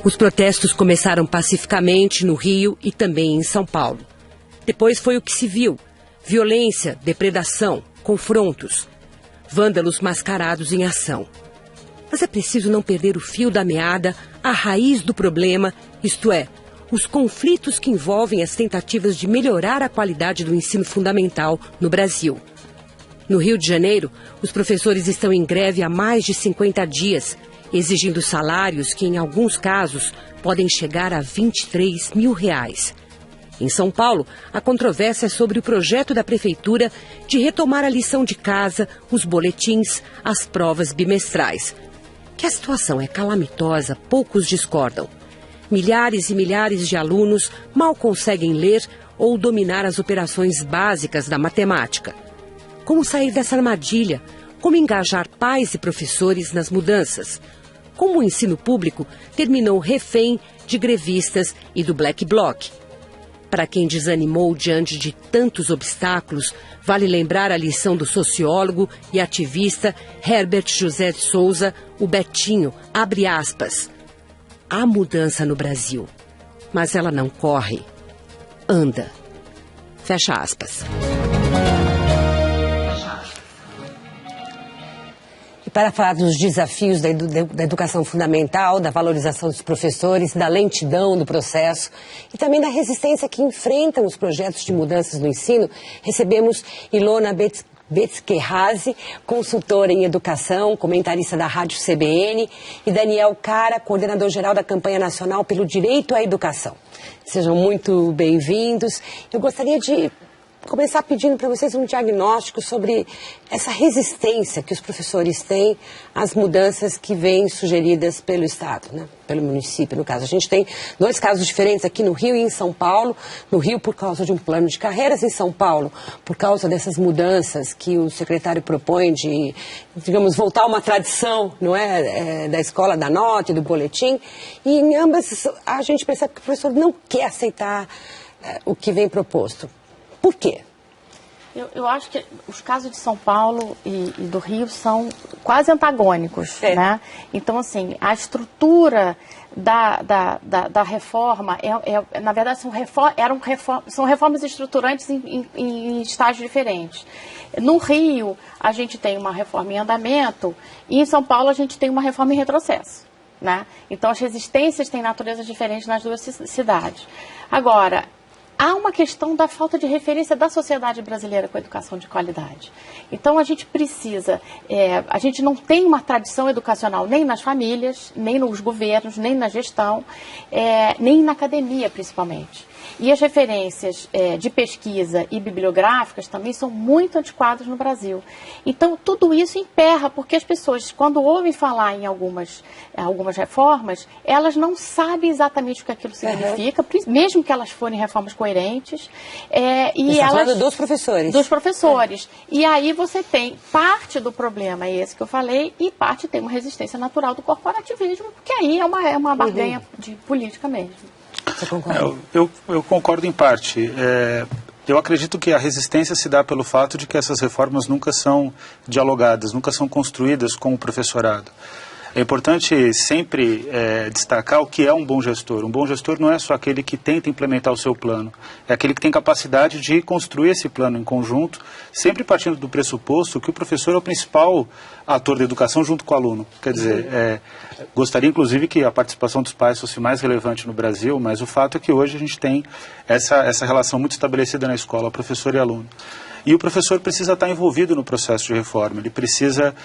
Os protestos começaram pacificamente no Rio e também em São Paulo. Depois foi o que se viu: violência, depredação, confrontos, vândalos mascarados em ação. Mas é preciso não perder o fio da meada, a raiz do problema, isto é, os conflitos que envolvem as tentativas de melhorar a qualidade do ensino fundamental no Brasil. No Rio de Janeiro, os professores estão em greve há mais de 50 dias, exigindo salários que, em alguns casos, podem chegar a R$23 mil. Em São Paulo, a controvérsia é sobre o projeto da Prefeitura de retomar a lição de casa, os boletins, as provas bimestrais. Que a situação é calamitosa, poucos discordam. Milhares e milhares de alunos mal conseguem ler ou dominar as operações básicas da matemática. Como sair dessa armadilha? Como engajar pais e professores nas mudanças? Como o ensino público terminou refém de grevistas e do Black Bloc? Para quem desanimou diante de tantos obstáculos, vale lembrar a lição do sociólogo e ativista Herbert José de Souza, o Betinho, abre aspas. Há mudança no Brasil, mas ela não corre, anda. Fecha aspas. E para falar dos desafios da educação fundamental, da valorização dos professores, da lentidão do processo e também da resistência que enfrentam os projetos de mudanças no ensino, recebemos Ilona Betzkerrazi, consultora em educação, comentarista da Rádio CBN, e Daniel Cara, coordenador-geral da Campanha Nacional pelo Direito à Educação. Sejam muito bem-vindos. Eu gostaria de começar pedindo para vocês um diagnóstico sobre essa resistência que os professores têm às mudanças que vêm sugeridas pelo Estado, né? Pelo município, no caso. A gente tem dois casos diferentes aqui no Rio e em São Paulo. No Rio, por causa de um plano de carreiras, em São Paulo, por causa dessas mudanças que o secretário propõe de, digamos, voltar a uma tradição, não é, da escola da nota e do boletim. E em ambas, a gente percebe que o professor não quer aceitar o que vem proposto. Por quê? Eu acho que os casos de São Paulo e do Rio são quase antagônicos, né? Então, assim, a estrutura da reforma, na verdade, são reformas estruturantes em estágios diferentes. No Rio, a gente tem uma reforma em andamento e em São Paulo a gente tem uma reforma em retrocesso, né? Então, as resistências têm naturezas diferentes nas duas cidades. Agora, há uma questão da falta de referência da sociedade brasileira com a educação de qualidade. Então, a gente precisa, a gente não tem uma tradição educacional nem nas famílias, nem nos governos, nem na gestão, nem na academia, principalmente. E as referências de pesquisa e bibliográficas também são muito antiquadas no Brasil. Então, tudo isso emperra, porque as pessoas, quando ouvem falar em algumas reformas, elas não sabem exatamente o que aquilo significa, mesmo que elas forem reformas coerentes. E elas falando dos professores. Dos professores. E aí você tem parte do problema, é esse que eu falei, e parte tem uma resistência natural do corporativismo, porque aí é uma barganha de política mesmo. Você concorda? Eu concordo em parte. Eu acredito que a resistência se dá pelo fato de que essas reformas nunca são dialogadas, nunca são construídas com o professorado. É importante sempre destacar o que é um bom gestor. Um bom gestor não é só aquele que tenta implementar o seu plano, é aquele que tem capacidade de construir esse plano em conjunto, sempre partindo do pressuposto que o professor é o principal ator da educação junto com o aluno. Quer dizer, gostaria inclusive que a participação dos pais fosse mais relevante no Brasil, mas o fato é que hoje a gente tem essa relação muito estabelecida na escola, professor e aluno. E o professor precisa estar envolvido no processo de reforma, ele precisa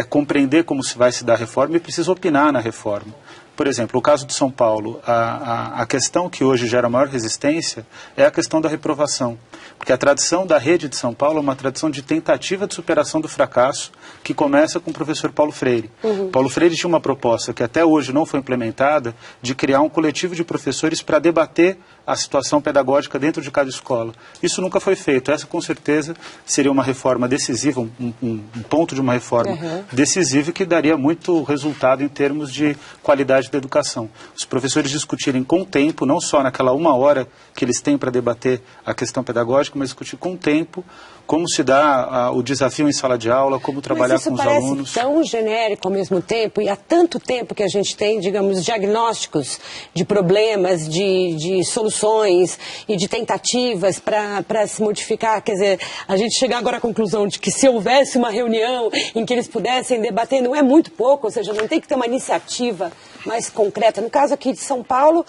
compreender como se vai se dar a reforma e precisa opinar na reforma. Por exemplo, o caso de São Paulo, a questão que hoje gera maior resistência é a questão da reprovação. Porque a tradição da rede de São Paulo é uma tradição de tentativa de superação do fracasso que começa com o professor Paulo Freire. Paulo Freire tinha uma proposta que até hoje não foi implementada de criar um coletivo de professores para debater a situação pedagógica dentro de cada escola. Isso nunca foi feito. Essa, com certeza, seria uma reforma decisiva, um ponto de uma reforma decisiva que daria muito resultado em termos de qualidade da educação. Os professores discutirem com tempo, não só naquela uma hora que eles têm para debater a questão pedagógica, mas discutir com tempo como se dá o desafio em sala de aula, como trabalhar com os alunos. Isso parece tão genérico ao mesmo tempo, e há tanto tempo que a gente tem, digamos, diagnósticos de problemas, de soluções e de tentativas para se modificar. Quer dizer, a gente chegar agora à conclusão de que se houvesse uma reunião em que eles pudessem debater, não é muito pouco, ou seja, não tem que ter uma iniciativa mais concreta. No caso aqui de São Paulo,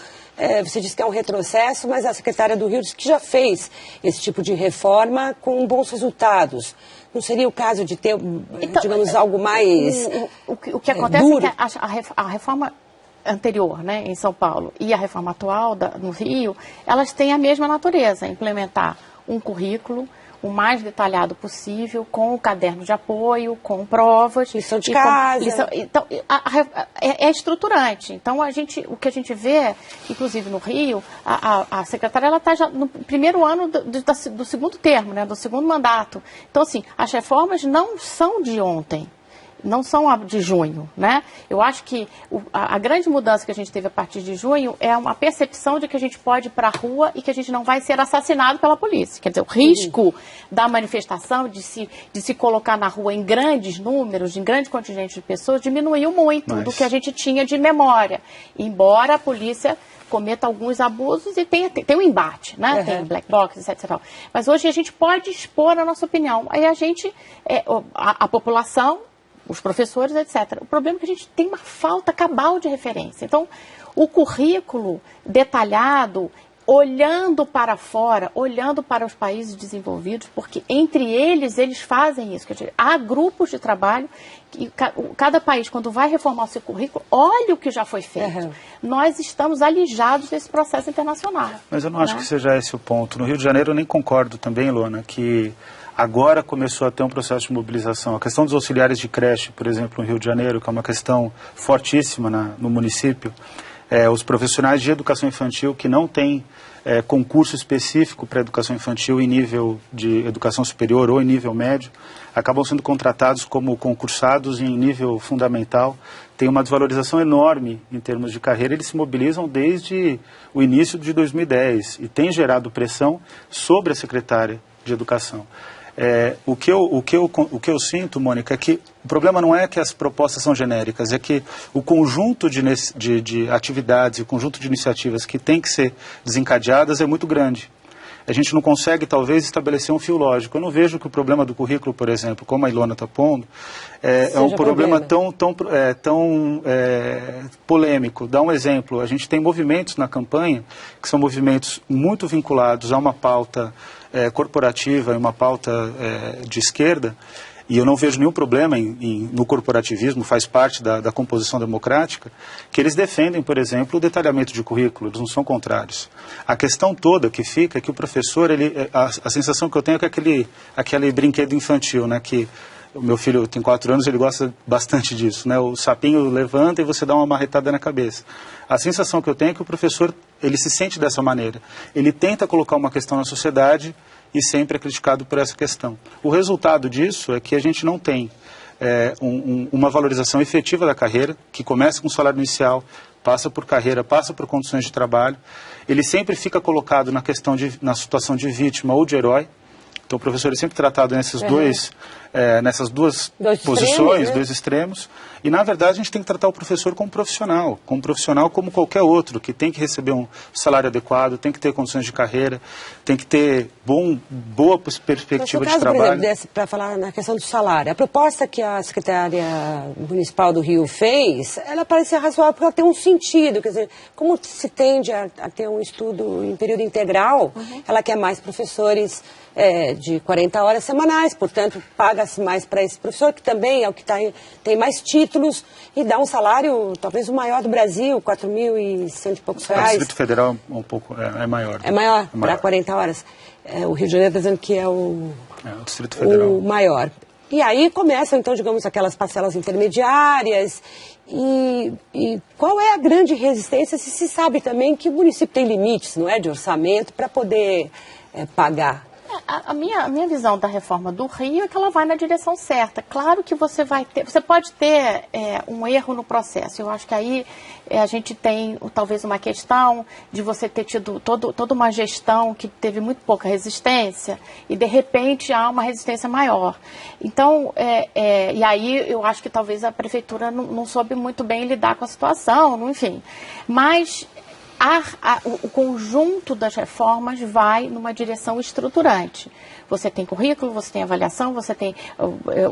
você disse que é um retrocesso, mas a secretária do Rio disse que já fez esse tipo de reforma com bons resultados. Não seria o caso de ter, então, digamos, algo mais o que acontece duro? É que a reforma anterior, né, em São Paulo, e a reforma atual no Rio, elas têm a mesma natureza, implementar um currículo o mais detalhado possível, com o caderno de apoio, com provas. Lição de casa. Então, é estruturante. Então, o que a gente vê, inclusive no Rio, a secretária está já no primeiro ano do segundo termo, né, do segundo mandato. Então, assim, as reformas não são de ontem. Não são de junho, né? Eu acho que a grande mudança que a gente teve a partir de junho é uma percepção de que a gente pode ir para a rua e que a gente não vai ser assassinado pela polícia. Quer dizer, o risco da manifestação, de se colocar na rua em grandes números, em grande contingente de pessoas, diminuiu muito do que a gente tinha de memória. Embora a polícia cometa alguns abusos e tem um embate, né? Tem black box, etc. Mas hoje a gente pode expor a nossa opinião. Aí a população, os professores, etc. O problema é que a gente tem uma falta cabal de referência. Então, o currículo detalhado, olhando para fora, olhando para os países desenvolvidos, porque entre eles fazem isso. Quer dizer, há grupos de trabalho, e cada país, quando vai reformar o seu currículo, olha o que já foi feito. Nós estamos alijados desse processo internacional. Mas eu não acho que seja esse o ponto. No Rio de Janeiro eu nem concordo também, Ilona, que agora começou a ter um processo de mobilização. A questão dos auxiliares de creche, por exemplo, no Rio de Janeiro, que é uma questão fortíssima no município, os profissionais de educação infantil que não têm concurso específico para educação infantil em nível de educação superior ou em nível médio, acabam sendo contratados como concursados em nível fundamental. Tem uma desvalorização enorme em termos de carreira. Eles se mobilizam desde o início de 2010 e tem gerado pressão sobre a secretária de Educação. O que eu sinto, Mônica, é que o problema não é que as propostas são genéricas, é que o conjunto de atividades, o conjunto de iniciativas que tem que ser desencadeadas é muito grande. A gente não consegue, talvez, estabelecer um fio lógico. Eu não vejo que o problema do currículo, por exemplo, como a Ilona está pondo, é um problema tão polêmico. Dá um exemplo. A gente tem movimentos na campanha que são movimentos muito vinculados a uma pauta corporativa e uma pauta de esquerda, e eu não vejo nenhum problema no corporativismo, faz parte da composição democrática, que eles defendem, por exemplo, o detalhamento de currículo, eles não são contrários. A questão toda que fica é que o professor, a sensação que eu tenho é que aquele brinquedo infantil, né, que o meu filho tem 4 anos, ele gosta bastante disso, né? O sapinho levanta e você dá uma marretada na cabeça. A sensação que eu tenho é que o professor, ele se sente dessa maneira. Ele tenta colocar uma questão na sociedade e sempre é criticado por essa questão. O resultado disso é que a gente não tem uma valorização efetiva da carreira, que começa com salário inicial, passa por carreira, passa por condições de trabalho. Ele sempre fica colocado na situação de vítima ou de herói. Então, o professor é sempre tratado nessas duas posições, dois extremos. E, na verdade, a gente tem que tratar o professor como profissional como qualquer outro, que tem que receber um salário adequado, tem que ter condições de carreira, tem que ter boa perspectiva de trabalho. Para falar na questão do salário, a proposta que a secretária municipal do Rio fez, ela parecia razoável porque ela tem um sentido. Quer dizer, como se tende a ter um estudo em período integral, ela quer mais professores de 40 horas semanais, portanto, paga-se mais para esse professor, que também é o que tem mais títulos e dá um salário, talvez o maior do Brasil, 4.100 e poucos reais. O Distrito Federal é maior. É maior, para 40 horas. O Rio de Janeiro está dizendo que é o Distrito Federal. O maior. E aí começam, então, digamos, aquelas parcelas intermediárias. E qual é a grande resistência, se sabe também que o município tem limites, não é, de orçamento, para poder pagar A minha visão da reforma do Rio é que ela vai na direção certa. Claro que você pode ter um erro no processo. Eu acho que aí a gente tem talvez uma questão de você ter tido toda uma gestão que teve muito pouca resistência e de repente há uma resistência maior. Então, e aí eu acho que talvez a prefeitura não soube muito bem lidar com a situação, enfim. Mas o conjunto das reformas vai numa direção estruturante. Você tem currículo, você tem avaliação, você tem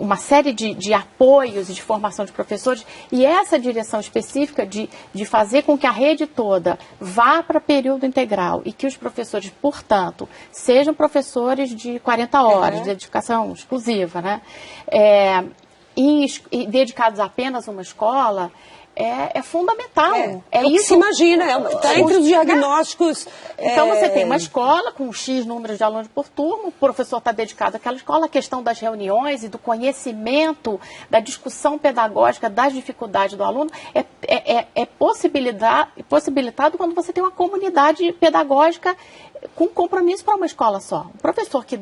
uma série de apoios e de formação de professores, e essa direção específica de fazer com que a rede toda vá para período integral e que os professores, portanto, sejam professores de 40 horas de dedicação exclusiva, né? E dedicados apenas a uma escola, é fundamental. É isso que se imagina, está entre os diagnósticos. Então você tem uma escola com X números de alunos por turma, o professor está dedicado àquela escola, a questão das reuniões e do conhecimento, da discussão pedagógica, das dificuldades do aluno, é possibilitado quando você tem uma comunidade pedagógica com compromisso para uma escola só. O professor que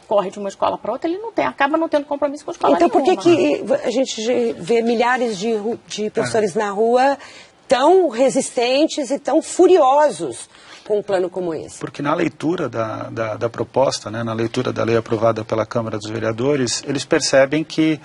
corre de uma escola para outra, ele acaba não tendo compromisso com a escola nenhuma. Então, por que a gente vê milhares de professores na rua tão resistentes e tão furiosos com um plano como esse? Porque na leitura da proposta, né, na leitura da lei aprovada pela Câmara dos Vereadores, eles percebem que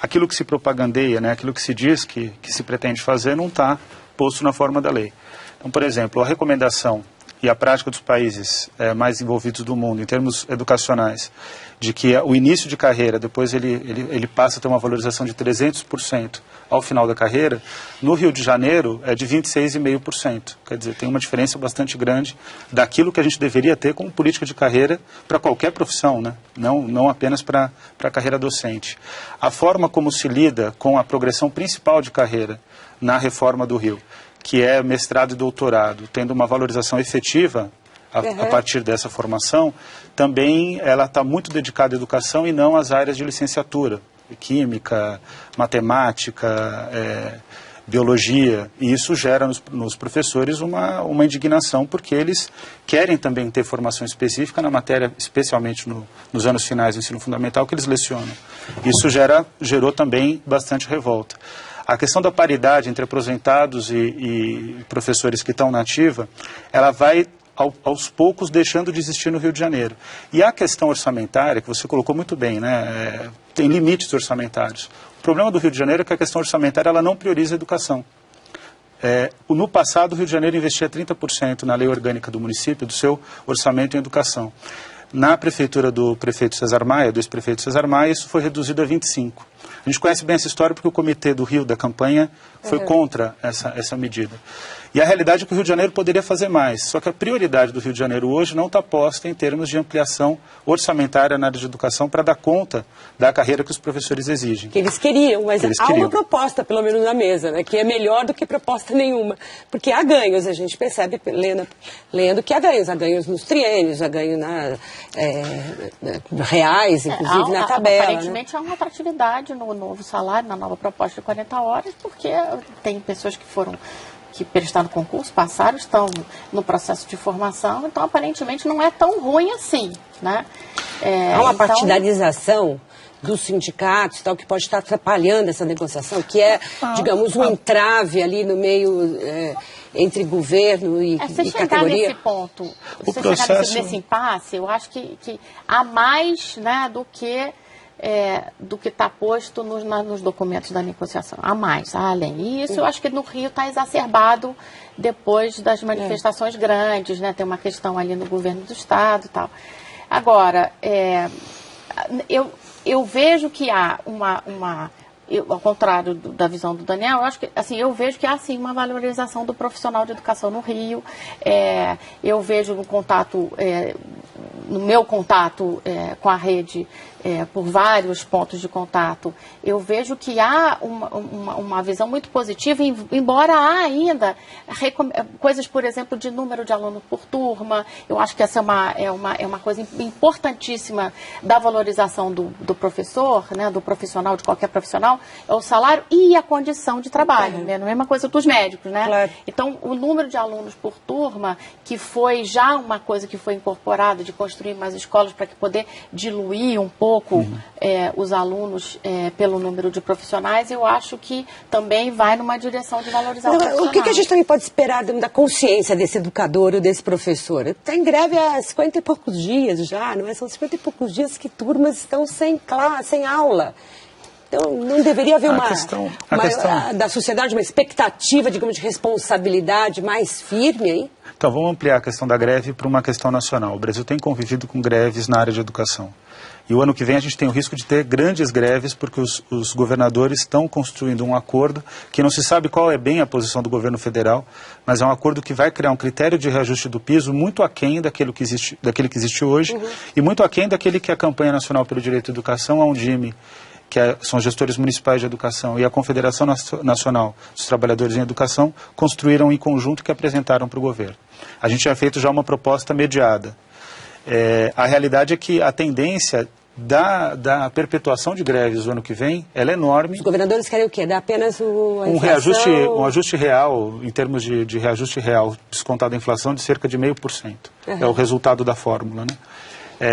aquilo que se propagandeia, né, aquilo que se diz que se pretende fazer, não está posto na forma da lei. Então, por exemplo, a recomendação e a prática dos países mais envolvidos do mundo, em termos educacionais, de que o início de carreira, depois ele passa a ter uma valorização de 300% ao final da carreira, no Rio de Janeiro é de 26,5%. Quer dizer, tem uma diferença bastante grande daquilo que a gente deveria ter como política de carreira para qualquer profissão, né? Não apenas para a carreira docente. A forma como se lida com a progressão principal de carreira na reforma do Rio, que é mestrado e doutorado, tendo uma valorização efetiva a partir dessa formação, também ela está muito dedicada à educação e não às áreas de licenciatura, química, matemática, biologia, e isso gera nos professores uma indignação, porque eles querem também ter formação específica na matéria, especialmente nos anos finais do ensino fundamental, que eles lecionam. Isso gerou também bastante revolta. A questão da paridade entre aposentados e professores que estão na ativa, ela vai aos poucos deixando de existir no Rio de Janeiro. E a questão orçamentária, que você colocou muito bem, né, tem limites orçamentários. O problema do Rio de Janeiro é que a questão orçamentária ela não prioriza a educação. No passado, o Rio de Janeiro investia 30% na lei orgânica do município, do seu orçamento em educação. Na prefeitura do prefeito Cesar Maia, do ex-prefeito Cesar Maia, isso foi reduzido a 25%. A gente conhece bem essa história porque o comitê do Rio da campanha foi contra essa medida. E a realidade é que o Rio de Janeiro poderia fazer mais, só que a prioridade do Rio de Janeiro hoje não está posta em termos de ampliação orçamentária na área de educação para dar conta da carreira que os professores exigem. Que eles queriam, mas há uma proposta, pelo menos na mesa, né, que é melhor do que proposta nenhuma. Porque há ganhos, a gente percebe, lendo que há ganhos nos triênios, há ganhos reais, inclusive na tabela. Aparentemente, né? Há uma atratividade no novo salário, na nova proposta de 40 horas, porque tem pessoas que prestaram concurso, passaram, estão no processo de formação, então aparentemente não é tão ruim assim, né? Há uma partidarização dos sindicatos, tal, que pode estar atrapalhando essa negociação, que é, digamos, um entrave ali no meio entre governo e categoria. Se chegar nesse ponto, nesse impasse, eu acho que há mais, né, do que está posto nos documentos da negociação. Há mais, há além. E isso eu acho que no Rio está exacerbado depois das manifestações grandes, né? Tem uma questão ali no governo do Estado e tal. Agora, eu vejo que há ao contrário da visão do Daniel, eu acho que, assim, eu vejo que há sim uma valorização do profissional de educação no Rio. Eu vejo no meu contato com a rede, por vários pontos de contato, eu vejo que há uma visão muito positiva, embora há ainda coisas, por exemplo, de número de alunos por turma. Eu acho que essa é uma coisa importantíssima da valorização do professor, né, do profissional, de qualquer profissional, é o salário e a condição de trabalho, né, não é a mesma coisa dos médicos, né? Claro. Então, o número de alunos por turma, que foi já uma coisa que foi incorporada, de construir mais escolas para que poder diluir um pouco os alunos pelo número de profissionais, eu acho que também vai numa direção de valorizar o profissional. O que a gente também pode esperar da consciência desse educador ou desse professor? Está em greve há 50 e poucos dias já, não é? São 50 e poucos dias que turmas estão sem classe, sem aula. Então, não deveria haver da sociedade uma expectativa, digamos, de responsabilidade mais firme aí? Então, vamos ampliar a questão da greve para uma questão nacional. O Brasil tem convivido com greves na área de educação. E o ano que vem a gente tem o risco de ter grandes greves, porque os governadores estão construindo um acordo que não se sabe qual é bem a posição do governo federal, mas é um acordo que vai criar um critério de reajuste do piso muito aquém daquele que existe hoje, e muito aquém daquele que a Campanha Nacional pelo Direito à Educação, a Undime, são gestores municipais de educação, e a Confederação Nacional dos Trabalhadores em Educação, construíram em conjunto e que apresentaram para o governo. A gente tinha feito já uma proposta mediada. A realidade é que a tendência da perpetuação de greves no ano que vem, ela é enorme. Os governadores querem o quê? Dar apenas um ajuste real, em termos de reajuste real, descontado a inflação, de cerca de 0,5%. É o resultado da fórmula, né?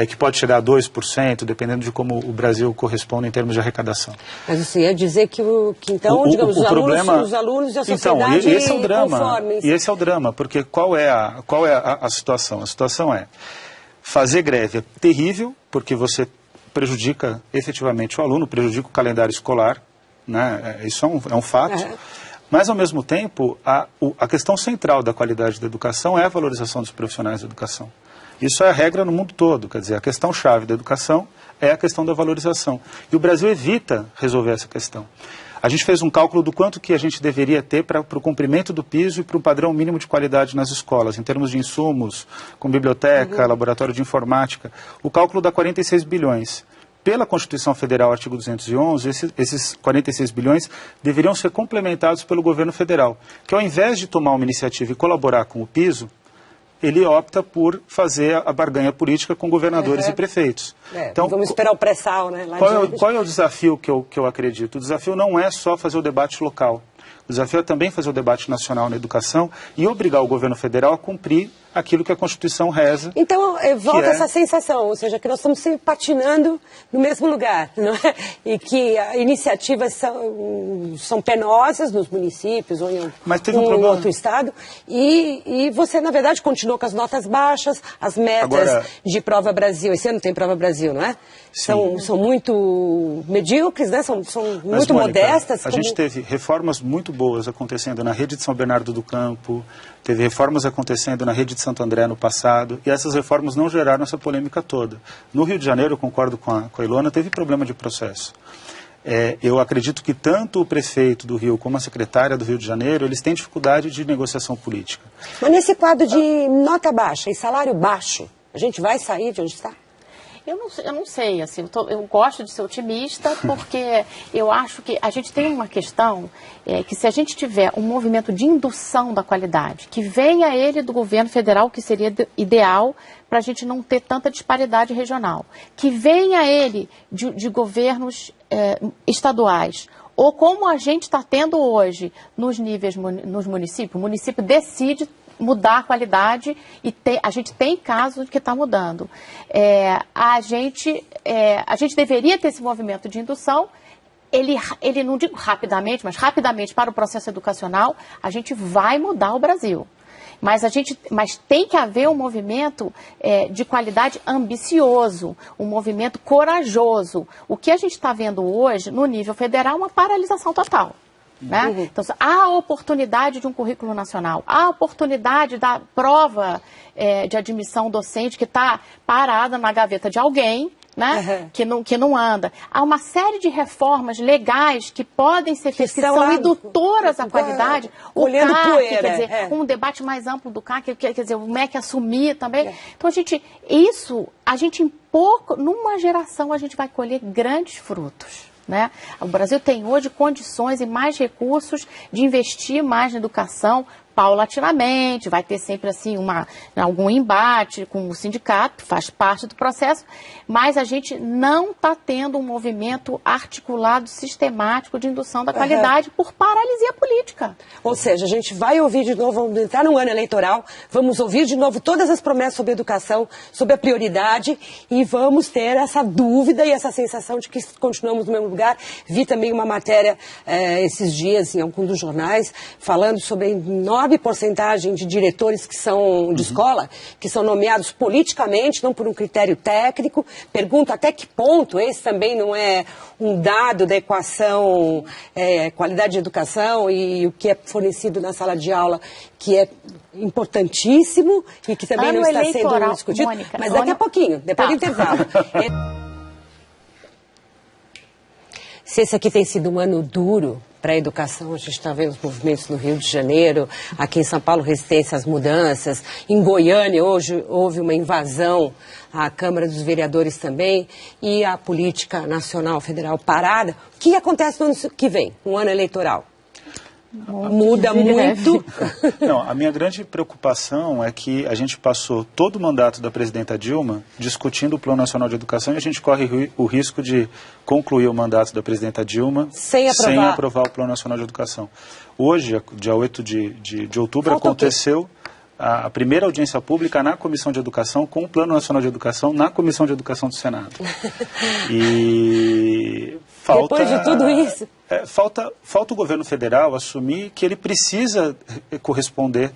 Que pode chegar a 2%, dependendo de como o Brasil corresponde em termos de arrecadação. Mas você ia dizer que então, digamos, os alunos e a sociedade então, esse é o drama, conformes. E esse é o drama, porque qual é a situação? A situação é, fazer greve é terrível, porque você prejudica efetivamente o aluno, prejudica o calendário escolar, né? Isso é um fato. Mas, ao mesmo tempo, a questão central da qualidade da educação é a valorização dos profissionais da educação. Isso é a regra no mundo todo, quer dizer, a questão-chave da educação é a questão da valorização. E o Brasil evita resolver essa questão. A gente fez um cálculo do quanto que a gente deveria ter para o cumprimento do piso e para o padrão mínimo de qualidade nas escolas, em termos de insumos, com biblioteca, laboratório de informática. O cálculo dá 46 bilhões. Pela Constituição Federal, artigo 211, esses 46 bilhões deveriam ser complementados pelo governo federal, que ao invés de tomar uma iniciativa e colaborar com o piso, ele opta por fazer a barganha política com governadores e prefeitos. Então, vamos esperar o pré-sal, né? Qual é o desafio que eu acredito? O desafio não é só fazer o debate local. O desafio é também fazer o debate nacional na educação e obrigar o governo federal a cumprir aquilo que a Constituição reza. Então, volta essa sensação, ou seja, que nós estamos sempre patinando no mesmo lugar, não é? E que iniciativas são penosas nos municípios ou em um outro estado, e você, na verdade, continuou com as notas baixas, as metas de Prova Brasil. Esse ano tem Prova Brasil, não é? São muito medíocres, né? São muito modestas. A gente teve reformas muito boas acontecendo na rede de São Bernardo do Campo, teve reformas acontecendo na rede de Santo André no passado, e essas reformas não geraram essa polêmica toda. No Rio de Janeiro, eu concordo com a Ilona, teve problema de processo. Eu acredito que tanto o prefeito do Rio como a secretária do Rio de Janeiro, eles têm dificuldade de negociação política. Mas nesse quadro de nota baixa e salário baixo, a gente vai sair de onde está? Eu não sei, assim, eu gosto de ser otimista, porque eu acho que a gente tem uma questão que se a gente tiver um movimento de indução da qualidade, que venha ele do governo federal, que seria ideal para a gente não ter tanta disparidade regional, que venha ele de governos estaduais, ou como a gente está tendo hoje nos municípios, o município decide mudar a qualidade e a gente tem casos que está mudando. A gente deveria ter esse movimento de indução, ele não digo rapidamente, mas rapidamente para o processo educacional, a gente vai mudar o Brasil. Mas tem que haver um movimento de qualidade ambicioso, um movimento corajoso. O que a gente está vendo hoje, no nível federal, é uma paralisação total. Né? Então, há a oportunidade de um currículo nacional, há a oportunidade da prova de admissão docente que está parada na gaveta de alguém né? Que não anda. Há uma série de reformas legais que podem ser feitas, que são indutoras à qualidade. O CAC, quer dizer, um debate mais amplo do CAC, quer dizer, o MEC assumir também. Então, a gente em pouco, numa geração, a gente vai colher grandes frutos. Né? O Brasil tem hoje condições e mais recursos de investir mais na educação paulatinamente, vai ter sempre assim algum embate com o sindicato, faz parte do processo, mas a gente não está tendo um movimento articulado, sistemático de indução da qualidade por paralisia política. Ou seja, a gente vai ouvir de novo, vamos entrar no ano eleitoral, vamos ouvir de novo todas as promessas sobre educação, sobre a prioridade e vamos ter essa dúvida e essa sensação de que continuamos no mesmo lugar. Vi também uma matéria esses dias em algum dos jornais falando sobre a enorme porcentagem de diretores que são de escola, que são nomeados politicamente, não por um critério técnico. Pergunto até que ponto esse também não é um dado da equação qualidade de educação e o que é fornecido na sala de aula, que é importantíssimo e que também não está sendo discutido. Mônica, mas daqui a pouquinho, depois do intervalo. Se esse aqui tem sido um ano duro para a educação, a gente está vendo os movimentos no Rio de Janeiro, aqui em São Paulo, resistência às mudanças, em Goiânia hoje houve uma invasão à Câmara dos Vereadores também, e a política nacional federal parada. O que acontece no ano que vem, um ano eleitoral? Muda muito. Não, a minha grande preocupação é que a gente passou todo o mandato da presidenta Dilma discutindo o Plano Nacional de Educação e a gente corre o risco de concluir o mandato da presidenta Dilma sem aprovar o Plano Nacional de Educação. Hoje, dia 8 de outubro, aconteceu a primeira audiência pública na Comissão de Educação com o Plano Nacional de Educação na Comissão de Educação do Senado. E falta... Depois de tudo isso... Falta o governo federal assumir que ele precisa corresponder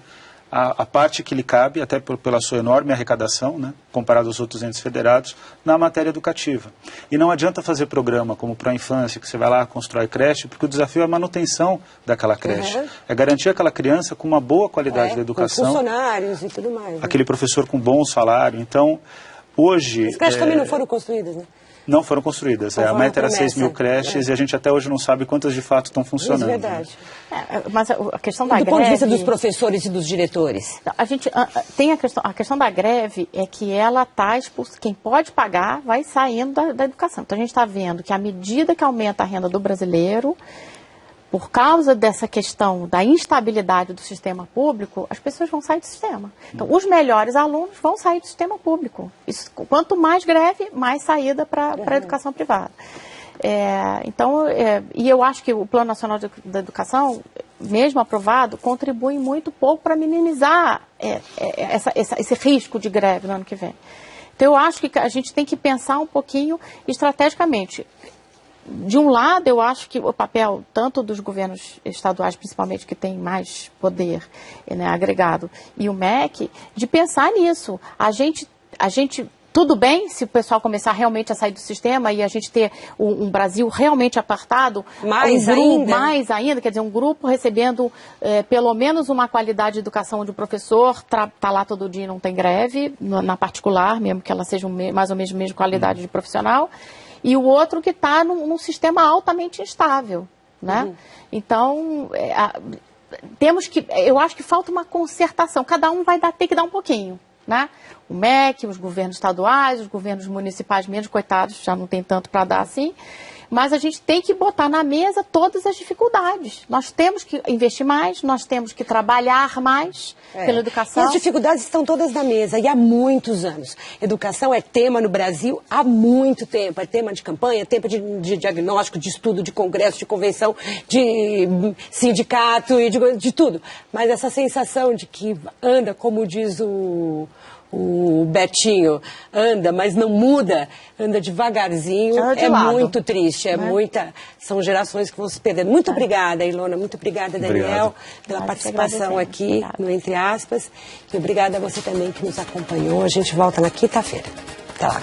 à parte que lhe cabe, até pela sua enorme arrecadação, né, comparado aos outros entes federados, na matéria educativa. E não adianta fazer programa como Pro Infância, que você vai lá, constrói creche, porque o desafio é a manutenção daquela creche. É garantir aquela criança com uma boa qualidade da educação. Com funcionários e tudo mais. Né? Aquele professor com bom salário. Então, hoje... As creches também não foram construídas, né? Não foram construídas. A meta era 6 mil creches e a gente até hoje não sabe quantas de fato estão funcionando. Isso é verdade. Mas a questão da greve... Do ponto de vista dos professores e dos diretores? A gente tem a questão da greve é que ela está expulsa. Quem pode pagar vai saindo da educação. Então a gente está vendo que à medida que aumenta a renda do brasileiro, por causa dessa questão da instabilidade do sistema público, as pessoas vão sair do sistema. Então, os melhores alunos vão sair do sistema público. Isso, quanto mais greve, mais saída para a educação privada. E eu acho que o Plano Nacional da Educação, mesmo aprovado, contribui muito pouco para minimizar esse risco de greve no ano que vem. Então, eu acho que a gente tem que pensar um pouquinho estrategicamente. De um lado, eu acho que o papel tanto dos governos estaduais, principalmente, que têm mais poder, né, agregado, e o MEC, de pensar nisso. A gente tudo bem se o pessoal começar realmente a sair do sistema e a gente ter um Brasil realmente apartado, mais ainda, quer dizer, um grupo recebendo pelo menos uma qualidade de educação onde o professor está lá todo dia e não tem greve, na particular, mesmo que ela seja mais ou menos a mesma qualidade de profissional, e o outro que está num sistema altamente instável, né? Então, eu acho que falta uma concertação, cada um vai ter que dar um pouquinho, né? O MEC, os governos estaduais, os governos municipais menos, coitados, já não tem tanto para dar assim, mas a gente tem que botar na mesa todas as dificuldades. Nós temos que investir mais, nós temos que trabalhar mais pela educação. E as dificuldades estão todas na mesa e há muitos anos. Educação é tema no Brasil há muito tempo. É tema de campanha, é tema de diagnóstico, de estudo, de congresso, de convenção, de sindicato e de tudo. Mas essa sensação de que anda, como diz o Betinho, anda, mas não muda, anda devagarzinho, muito triste, são gerações que vão se perdendo. Muito obrigada, Ilona, muito obrigada, Daniel, pela participação aqui no Entre Aspas, e obrigada a você também que nos acompanhou. A gente volta na quinta-feira. Até lá.